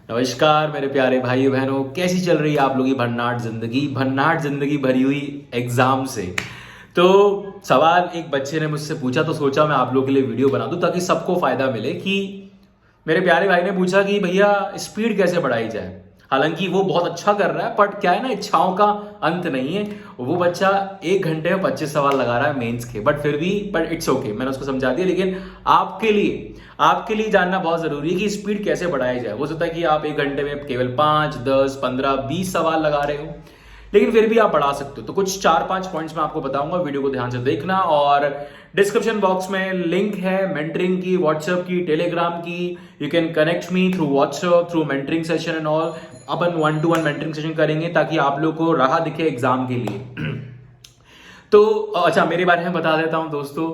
नमस्कार मेरे प्यारे भाई बहनों, कैसी चल रही है आप लोगों की भन्नाट जिंदगी भरी हुई एग्जाम से। तो सवाल एक बच्चे ने मुझसे पूछा तो सोचा मैं आप लोगों के लिए वीडियो बना दूं ताकि सबको फायदा मिले। कि मेरे प्यारे भाई ने पूछा कि भैया स्पीड कैसे बढ़ाई जाए। हालांकि वो बहुत अच्छा कर रहा है, बट क्या है ना, इच्छाओं का अंत नहीं है। वो बच्चा 1 घंटे में 25 सवाल लगा रहा है मेंस के, बट इट्स ओके, मैंने उसको समझा दिया। लेकिन आपके लिए जानना बहुत जरूरी है कि स्पीड कैसे बढ़ाई जाए। हो सकता है कि आप 1 घंटे में केवल 5, 10, 15, 20 सवाल लगा रहे हो, लेकिन फिर भी आप बढ़ा सकते हो। तो कुछ 4-5 पॉइंट्स मैं आपको बताऊंगा, वीडियो को ध्यान से देखना। और डिस्क्रिप्शन बॉक्स में लिंक है मेंटरिंग की, व्हाट्सएप की, टेलीग्राम की। You can connect me through WhatsApp, through mentoring session and all. Upon 1-to-1 mentoring session करेंगे ताकि आप लोग को राह दिखे एग्जाम के लिए। तो अच्छा, मेरे बारे में बता देता हूं दोस्तों।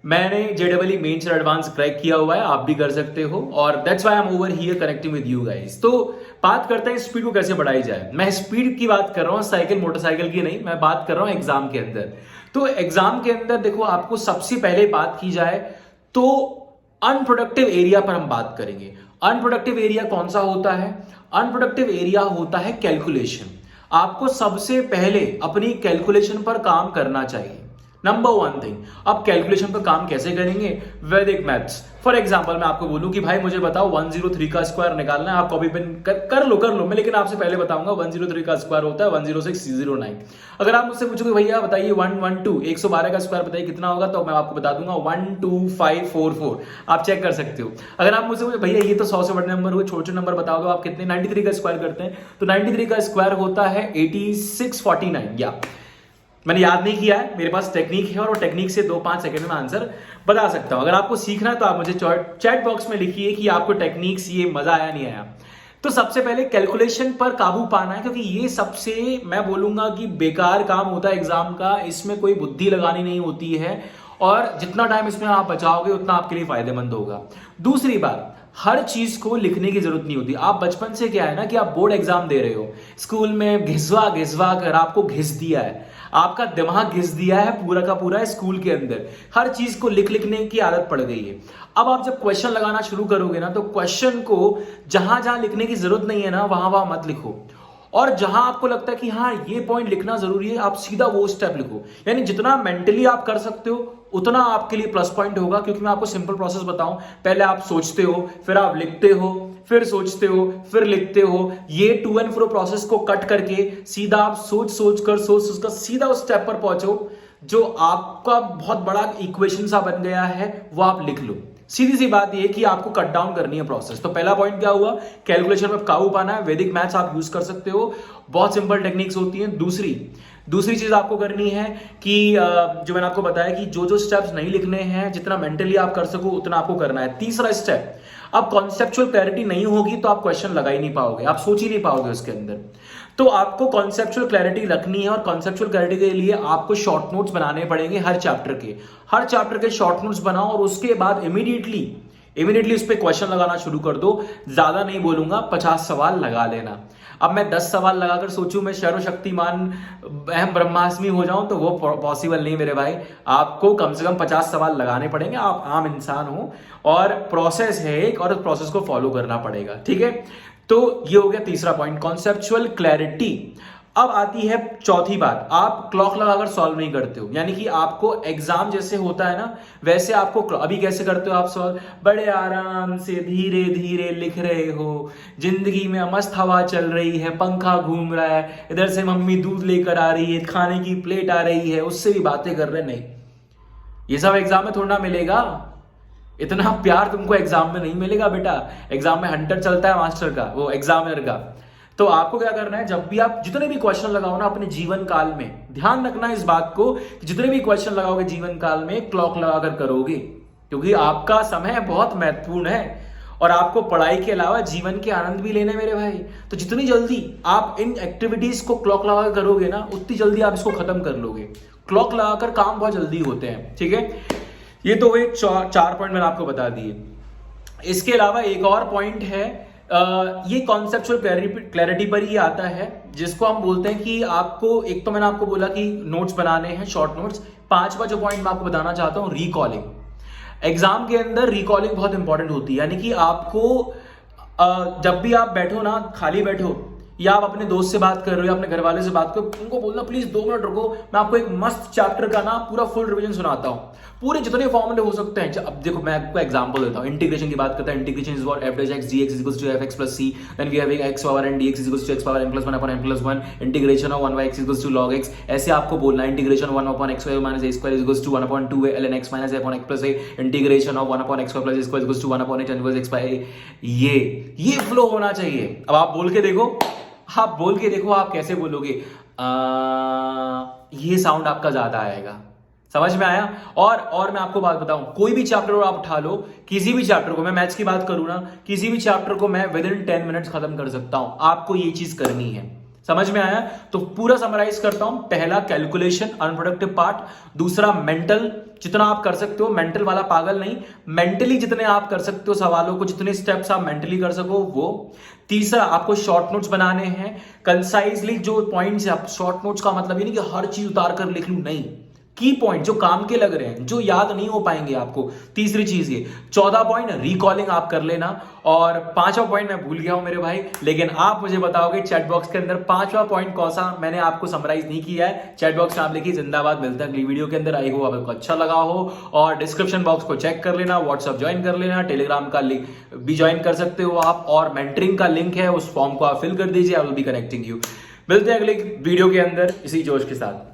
मैंने JEE मेंस और एडवांस क्रैक किया हुआ है, आप भी कर सकते हो। और that's why I am over here connecting with you guys. तो बात करते हैं स्पीड को कैसे बढ़ाई जाए। मैं स्पीड की बात कर रहा हूं, साइकिल मोटरसाइकिल की नहीं, मैं बात कर रहा हूं एग्जाम के अंदर। तो एग्जाम के अंदर देखो, आपको सबसे पहले बात की जाए तो अनप्रोडक्टिव एरिया पर हम बात करेंगे। अनप्रोडक्टिव एरिया कौन सा होता है? अनप्रोडक्टिव एरिया होता है कैलकुलेशन। आपको सबसे पहले अपनी कैलकुलेशन पर काम करना चाहिए, नंबर 1 थिंग। अब कैलकुलेशन पर काम कैसे करेंगे? वैदिक मैथ्स। फॉर एग्जांपल मैं आपको बोलूं कि भाई मुझे बताओ 103 का स्क्वायर निकालना है, आप कॉपी पेन कर लो मैं, लेकिन आपसे पहले बताऊंगा 103 का स्क्वायर होता है 10609। अगर आप मुझसे पूछोगे भैया बताइए 112 का स्क्वायर बताइए कितना होगा, तो मैं आपको बता दूंगा 12544। आप चेक कर सकते हो। अगर आप मुझसे भैया ये तो 100 से बड़े नंबर हुए, छोटे नंबर बता दो आप कितने 93 का स्क्वायर करते हैं, तो 93 का स्क्वायर होता है 8649। या मैंने याद नहीं किया है, मेरे पास टेक्निक है और वो टेक्निक से 2-5 सेकंड में आंसर बता सकता हूं। अगर आपको सीखना है तो आप मुझे चैट बॉक्स में लिखिए कि आपको टेक्निक्स ये मजा आया नहीं आया। तो सबसे पहले कैलकुलेशन पर काबू पाना है, क्योंकि ये सबसे मैं बोलूंगा कि बेकार काम होता है एग्जाम का। इसमें कोई बुद्धि लगानी नहीं होती है, और जितना टाइम इसमें आप बचाओगे उतना आपके लिए फायदेमंद होगा। दूसरी बात, हर चीज को लिखने की जरूरत नहीं होती। आप बचपन से क्या है ना कि आप बोर्ड एग्जाम दे रहे हो, स्कूल में घिसवा घिसवा कर आपको घिस दिया है, आपका दिमाग घिस दिया है पूरा का पूरा स्कूल के अंदर। हर चीज को लिखने की आदत पड़ गई है। अब आप जब क्वेश्चन लगाना शुरू करोगे ना, तो क्वेश्चन को जहां जहां लिखने की जरूरत नहीं है ना, वहां वहां मत लिखो। और जहां आपको लगता है कि हाँ ये पॉइंट लिखना जरूरी है, आप सीधा वो स्टेप लिखो। यानी जितना मेंटली आप कर सकते हो उतना आपके लिए प्लस पॉइंट होगा। क्योंकि मैं आपको सिंपल प्रोसेस बताऊं, पहले आप सोचते हो, फिर आप लिखते हो, फिर सोचते हो, फिर लिखते हो। ये टू एंड फ्रो प्रोसेस को कट करके सीधा आप सोच कर सीधा उस स्टेप पर पहुंचो जो आपका बहुत बड़ा इक्वेशन सा बन गया है, वो आप लिख लो। सीधी सी बात यह कि आपको कट डाउन करनी है प्रोसेस। तो पहला पॉइंट क्या हुआ? कैलकुलेशन में काबू पाना है। वैदिक मैथ्स आप यूज कर सकते हो, बहुत सिंपल टेक्निक्स होती हैं। दूसरी चीज आपको करनी है कि जो मैंने आपको बताया कि जो स्टेप्स नहीं लिखने हैं, जितना मेंटली आप कर सको उतना आपको करना है। तीसरा स्टेप, अब कॉन्सेप्चुअल क्लैरिटी नहीं होगी तो आप क्वेश्चन लगा ही नहीं पाओगे, आप सोच ही नहीं पाओगे उसके अंदर। तो आपको कॉन्सेप्चुअल क्लैरिटी रखनी है, और कॉन्सेप्चुअल क्लैरिटी के लिए आपको शॉर्ट नोट्स बनाने पड़ेंगे। हर चैप्टर के शॉर्ट नोट्स बनाओ, और उसके बाद इमीडिएटली उस पर क्वेश्चन लगाना शुरू कर दो। ज्यादा नहीं बोलूंगा, 50 सवाल लगा लेना। अब मैं 10 सवाल लगाकर सोचूं मैं शक्तिमान अहम ब्रह्मास्मि हो जाऊं, तो वो पॉसिबल नहीं मेरे भाई। आपको कम से कम 50 सवाल लगाने पड़ेंगे। आप आम इंसान हो, और प्रोसेस है एक, और उस प्रोसेस को फॉलो करना पड़ेगा, ठीक है। तो ये हो गया तीसरा पॉइंट, कॉन्सेप्चुअल क्लैरिटी। अब आती है चौथी बात, आप क्लॉक लगाकर सॉल्व नहीं करते हो। यानी कि आपको एग्जाम जैसे होता है ना, वैसे आपको अभी कैसे करते हो आप सॉल्व? बड़े आराम से धीरे धीरे लिख रहे हो, जिंदगी में मस्त हवा चल रही है, पंखा घूम रहा है, इधर से मम्मी दूध लेकर आ रही है, खाने की प्लेट आ रही है, उससे भी बातें कर रहे। नहीं, ये सब एग्जाम में थोड़ा ना मिलेगा। इतना प्यार तुमको एग्जाम में नहीं मिलेगा बेटा। एग्जाम में हंटर चलता है मास्टर का, वो एग्जामिनर का। तो आपको क्या करना है, जब भी आप जितने भी क्वेश्चन लगाओ ना अपने जीवन काल में, ध्यान रखना इस बात को कि जितने भी क्वेश्चन लगाओगे जीवन काल में, क्लॉक लगाकर करोगे। क्योंकि आपका समय बहुत महत्वपूर्ण है, और आपको पढ़ाई के अलावा जीवन के आनंद भी लेने मेरे भाई। तो जितनी जल्दी आप इन एक्टिविटीज को क्लॉक लगाकर करोगे ना, उतनी जल्दी आप इसको खत्म कर लोगे। क्लॉक लगाकर काम बहुत जल्दी होते हैं, ठीक है। ये तो एक 4 पॉइंट मैंने आपको बता दिए। इसके अलावा एक और पॉइंट है, ये कॉन्सेप्चुअल क्लैरिटी पर ही आता है, जिसको हम बोलते हैं कि आपको, एक तो मैंने आपको बोला कि नोट्स बनाने हैं, शॉर्ट नोट्स। 5वां जो पॉइंट मैं आपको बताना चाहता हूं, रिकॉलिंग। एग्जाम के अंदर रिकॉलिंग बहुत इंपॉर्टेंट होती है। यानी कि आपको जब भी आप बैठो ना, खाली बैठो या आप अपने दोस्त से बात कर रहे हो या अपने घर वाले से बात करो, उनको बोलना प्लीज 2 मिनट रुको, मैं आपको एक मस्त चैप्टर का ना पूरा फुल रिवीजन सुनाता हूं, पूरे जितने फॉर्मूले हो सकते हैं। अब देखो मैं आपको एग्जांपल देता हूं, इंटीग्रेशन की बात करता है। Integration is what f dash x dx is equals to f x plus c, then we have x power n dx is equals to x power n plus 1 upon n plus 1, integration of 1 by x is equals to log x। ऐसे आपको बोलना है integration 1 upon x square minus a square is equals to 1 upon 2 ln x minus a upon x plus a, integration of 1 upon x square plus a square is equals to 1 upon h inverse x by a। ये flow होना चाहिए। अब आप बोल के देखो, आप बोल के देखो, आप कैसे बोलोगे, ये साउंड आपका ज्यादा आएगा। समझ में आया? और मैं आपको बात बताऊं, कोई भी चैप्टर आप उठा लो, किसी भी चैप्टर को, मैं मैथ्स की बात करूं ना, किसी भी चैप्टर को मैं विद इन 10 मिनट्स खत्म कर सकता हूं। आपको ये चीज करनी है। समझ में आया? तो पूरा समराइज करता हूं। पहला कैलकुलेशन, अनप्रोडक्टिव पार्ट। दूसरा मेंटल, जितना आप कर सकते हो, मेंटल वाला पागल नहीं, मेंटली जितने आप कर सकते हो सवालों को, जितने स्टेप्स आप मेंटली कर सको वो। तीसरा, आपको शॉर्ट नोट्स बनाने हैं कंसाइजली, जो पॉइंट्स है। आप शॉर्ट नोट्स का मतलब ये नहीं कि हर चीज उतार कर लिख लूं, नहीं, की पॉइंट जो काम के लग रहे हैं, जो याद नहीं हो पाएंगे आपको। तीसरी चीज ये। 14 पॉइंट रिकॉलिंग आप कर लेना। और 5वां पॉइंट मैं भूल गया हूं मेरे भाई, लेकिन आप मुझे बताओगे चैट बॉक्स के अंदर 5वां पॉइंट कौन सा, मैंने आपको समराइज नहीं किया है। चैट बॉक्स में आप लिखिए जिंदाबाद। मिलता है अगली वीडियो के अंदर। आई होप आपको अच्छा लगा हो। और डिस्क्रिप्शन बॉक्स को चेक कर लेना, व्हाट्सअप ज्वाइन कर लेना, टेलीग्राम का लिंक भी ज्वाइन कर सकते हो आप, और मेंटरिंग का लिंक है, उस फॉर्म को आप फिल कर दीजिए। I will be connecting you. मिलते हैं अगले वीडियो के अंदर इसी जोश के साथ।